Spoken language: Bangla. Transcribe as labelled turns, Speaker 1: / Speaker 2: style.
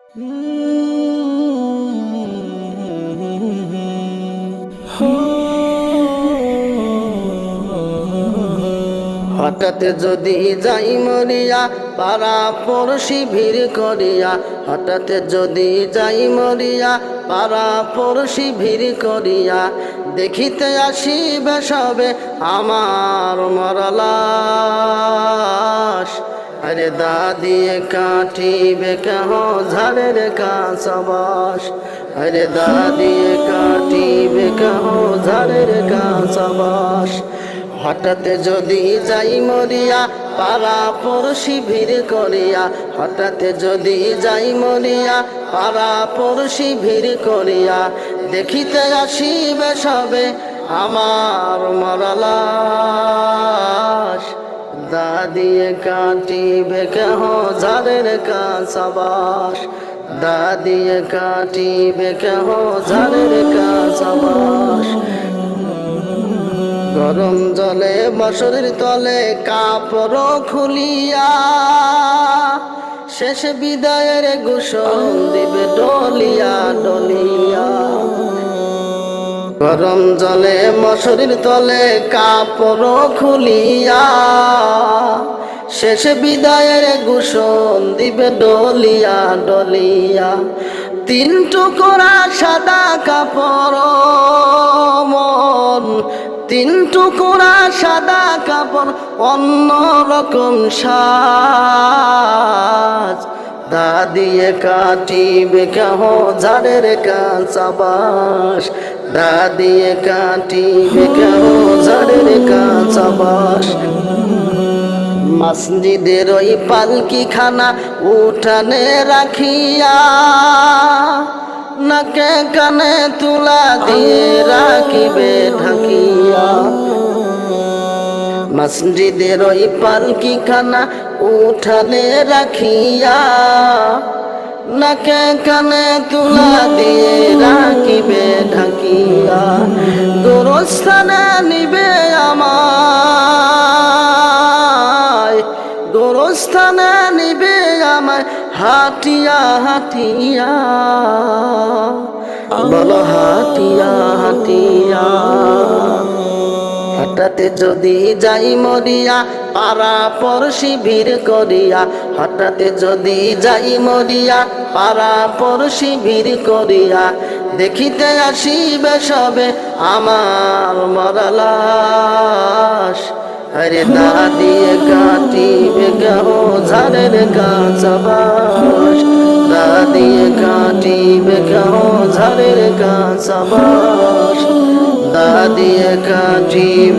Speaker 1: হঠাৎ যদি যাই মরিয়া পাড়া পড়শি ভিড় করিয়া, হঠাৎ যদি যাই মরিয়া পাড়া পড়শি ভিড় করিয়া, দেখিতে আসিবে সবে আমার মরা লাশ। আরে দাদিয়ে কাটিবে কেহ ঝাড়ের কাঁচা বাঁশ, আরে দাদিয়ে কাটিবে কেহ ঝাড়ের কাঁচা বাঁশ। হঠাৎ যদি যাই মরিয়া পাড়া পড়শি ভিড় করিয়া, হঠাৎ যদি যাই মরিয়া পাড়া পড়শি ভিড় করিয়া, দেখিতে আসিবে সবে আমার মরা লাশ। দাদিয়ে কাটিবে কেহ ঝাড়ের কাঁচা বাঁশ, দাদিয়ে কাটিবে কেহ ঝাড়ের কাঁচা বাঁশ। গরম জলে বসরের তলে কাপড় খুলিয়া, শেষ বিদায়ের গোসল দিবে ডলিয়া ডলিয়া। গরম জলে মশারির তলে কাপড় খুলিয়া, শেষ বিদায়ের গোসল দিবে ডলিয়া ডলিয়া। তিন টুকরা সাদা কাপড় মন, তিন টুকরা সাদা কাপড় অন্য রকম সাজ। দাদিয়ে কাটিবে কেহ ঝাড়ের কাঁচা বাঁশ, দাদিয়ে কাটিবে কেহ ঝাড়ের কাঁচা বাঁশ। মসজিদের ওই পালকি খানা উঠানে রাখিয়া, নাকে কানে তুলা দিয়ে রাখিবে ঢাকিয়া। মসজিদের ওই পালকি খানা উঠানে রাখিয়া, নাকে কানে তুলা দিয়ে রাখিবে ঢাকিয়া। গোরস্থানে নিবে আমায়, গোরস্থানে নিবে আমায় হাটিয়া হাটিয়া, বলো হাটিয়া হাটিয়া। হঠাৎ যদি যাই মরিয়া পাড়া পড়শি ভিড় করিয়া, হঠাৎ যদি যাই মরিয়া পাড়া পড়শি ভিড় করিয়া, দেখিতে আসিবে সবে আমার মরা লাশ। আরে দাদিয়ে কাটিবে কেহ ঝাড়ের কাঁচা বাঁশ, দাদিয়ে কাটিবে কেহ ঝাড়ের কাঁচা বাঁশ, দাদিয়ে কাটিবে